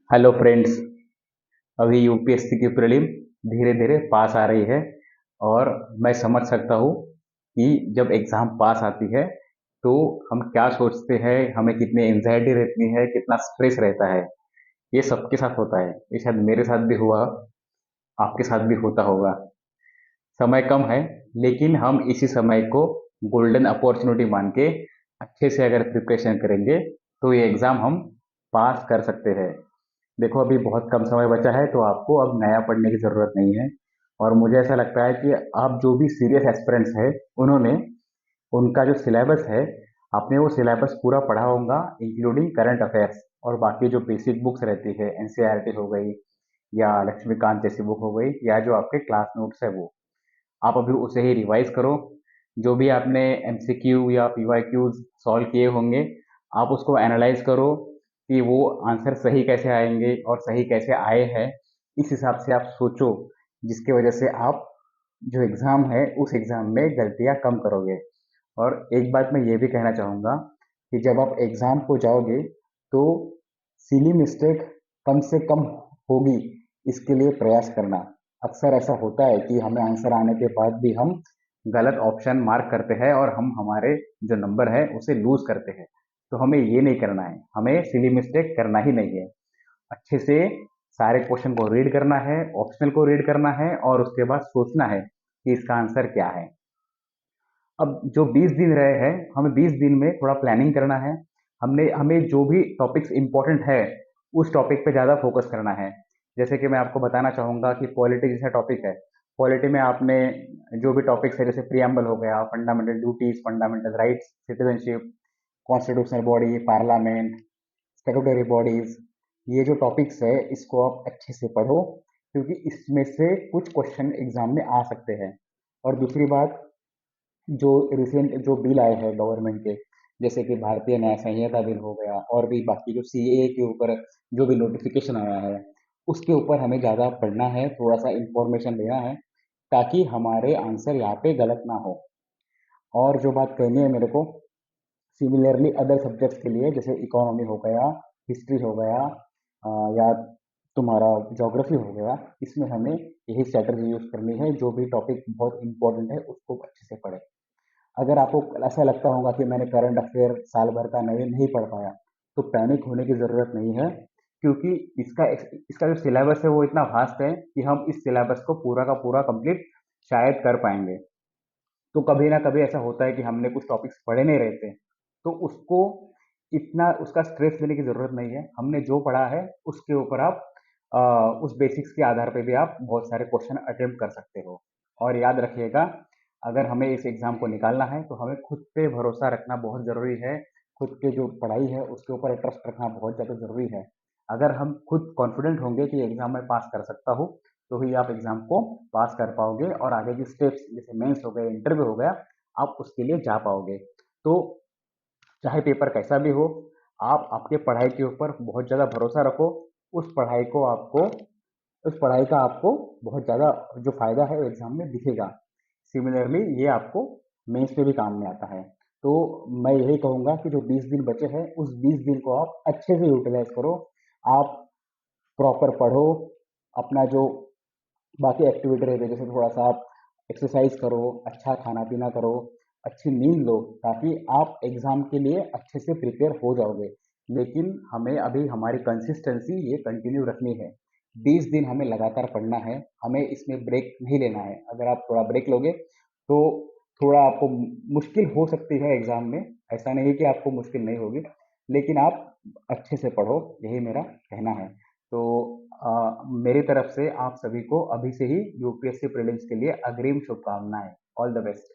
Hello friends. अभी UPSC की prelim धीरे धीरे पास आ रही है और मैं समझ सकता हूँ कि जब एग्ज़ाम पास आती है तो हम क्या सोचते हैं, हमें कितनी एंजाइटी रहती है, कितना स्ट्रेस रहता है। ये सबके साथ होता है, ये शायद मेरे साथ भी हुआ, आपके साथ भी होता होगा। समय कम है, लेकिन हम इसी समय को गोल्डन अपॉर्चुनिटी मान के अच्छे से अगर प्रिपरेशन करेंगे तो ये एग्ज़ाम हम पास कर सकते हैं। देखो, अभी बहुत कम समय बचा है तो आपको अब नया पढ़ने की ज़रूरत नहीं है। और मुझे ऐसा लगता है कि आप जो भी सीरियस एस्पिरेंट्स हैं, उन्होंने उनका जो सिलेबस है, आपने वो सिलेबस पूरा पढ़ा होगा, इंक्लूडिंग करंट अफेयर्स और बाकी जो बेसिक बुक्स रहती है, एनसीईआरटी हो गई या लक्ष्मीकांत जैसी बुक हो गई या जो आपके क्लास नोट्स है, वो आप अभी उसे ही रिवाइज करो। जो भी आपने एमसीक्यू या पीवाईक्यूज सॉल्व किए होंगे, आप उसको एनालाइज करो कि वो आंसर सही कैसे आएंगे और सही कैसे आए हैं। इस हिसाब से आप सोचो, जिसकी वजह से आप जो एग्ज़ाम है उस एग्ज़ाम में गलतियाँ कम करोगे। और एक बात मैं ये भी कहना चाहूँगा कि जब आप एग्ज़ाम को जाओगे तो सिली मिस्टेक कम से कम होगी, इसके लिए प्रयास करना। अक्सर ऐसा होता है कि हमें आंसर आने के बाद भी हम गलत ऑप्शन मार्क करते हैं और हम हमारे जो नंबर है उसे लूज करते हैं। तो हमें ये नहीं करना है, हमें सिली मिस्टेक करना ही नहीं है। अच्छे से सारे क्वेश्चन को रीड करना है, ऑप्शनल को रीड करना है और उसके बाद सोचना है कि इसका आंसर क्या है। अब जो 20 दिन रहे हैं, हमें 20 दिन में थोड़ा प्लानिंग करना है। हमने हमें जो भी टॉपिक्स इंपॉर्टेंट है उस टॉपिक पे ज़्यादा फोकस करना है। जैसे कि मैं आपको बताना चाहूँगा कि पॉलिटी जैसा टॉपिक है, पॉलिटी में आपने जो भी टॉपिक्स है, जैसे प्रियम्बल हो गया, fundamental duties, fundamental rights, citizenship, constitutional body, parliament, statutory bodies, ये जो टॉपिक्स है इसको आप अच्छे से पढ़ो, क्योंकि इसमें से कुछ क्वेश्चन एग्जाम में आ सकते हैं। और दूसरी बात, जो रिसेंट जो बिल आए हैं गवर्नमेंट के, जैसे कि भारतीय न्याय संहिता बिल हो गया और भी बाकी जो सीएए के ऊपर जो भी नोटिफिकेशन आया है, उसके ऊपर हमें ज़्यादा पढ़ना है, थोड़ा सा इंफॉर्मेशन लेना है, ताकि हमारे आंसर यहाँ पे गलत ना हो। और जो बात कहनी है मेरे को, सिमिलरली अदर सब्जेक्ट्स के लिए, जैसे इकोनॉमी हो गया, हिस्ट्री हो गया, या तुम्हारा ज्योग्राफी हो गया, इसमें हमें यही स्ट्रैटेजी यूज करनी है। जो भी टॉपिक बहुत इंपॉर्टेंट है उसको अच्छे से पढ़े। अगर आपको ऐसा लगता होगा कि मैंने करंट अफेयर साल भर का नहीं नहीं पढ़ पाया, तो पैनिक होने की ज़रूरत नहीं है, क्योंकि इसका जो सिलेबस है वो इतना वास्ट है कि हम इस सिलेबस को पूरा का पूरा कंप्लीट शायद कर पाएंगे। तो कभी ना कभी ऐसा होता है कि हमने कुछ टॉपिक्स पढ़े नहीं रहते, तो उसको इतना उसका स्ट्रेस लेने की ज़रूरत नहीं है। हमने जो पढ़ा है उसके ऊपर आप उस बेसिक्स के आधार पे भी आप बहुत सारे क्वेश्चन अटेम्प्ट कर सकते हो। और याद रखिएगा, अगर हमें इस एग्ज़ाम को निकालना है तो हमें खुद पे भरोसा रखना बहुत ज़रूरी है। खुद के जो पढ़ाई है उसके ऊपर ट्रस्ट रखना बहुत ज़्यादा ज़रूरी है। अगर हम खुद कॉन्फिडेंट होंगे कि एग्ज़ाम में पास कर सकता हूँ, तो ही आप एग्ज़ाम को पास कर पाओगे और आगे की स्टेप्स जैसे मेंस हो गए, इंटरव्यू हो गया, आप उसके लिए जा पाओगे। तो चाहे पेपर कैसा भी हो, आप आपके पढ़ाई के ऊपर बहुत ज़्यादा भरोसा रखो। उस पढ़ाई को आपको उस पढ़ाई का आपको बहुत ज़्यादा जो फ़ायदा है वो एग्ज़ाम में दिखेगा। सिमिलरली ये आपको मेंस में भी काम में आता है। तो मैं यही कहूँगा कि जो 20 दिन बचे हैं, उस 20 दिन को आप अच्छे से यूटिलाइज़ करो। आप प्रॉपर पढ़ो, अपना जो बाकी एक्टिविटी रहती है, जैसे थोड़ा सा आप एक्सरसाइज करो, अच्छा खाना पीना करो, अच्छी नींद लो, ताकि आप एग्ज़ाम के लिए अच्छे से प्रिपेयर हो जाओगे। लेकिन हमें अभी हमारी कंसिस्टेंसी ये कंटिन्यू रखनी है। 20 दिन हमें लगातार पढ़ना है, हमें इसमें ब्रेक नहीं लेना है। अगर आप थोड़ा ब्रेक लोगे तो थोड़ा आपको मुश्किल हो सकती है एग्ज़ाम में। ऐसा नहीं कि आपको मुश्किल नहीं होगी, लेकिन आप अच्छे से पढ़ो, यही मेरा कहना है। तो मेरी तरफ से आप सभी को अभी से ही यूपीएससी प्रीलिम्स के लिए अग्रिम शुभकामनाएं। All the best.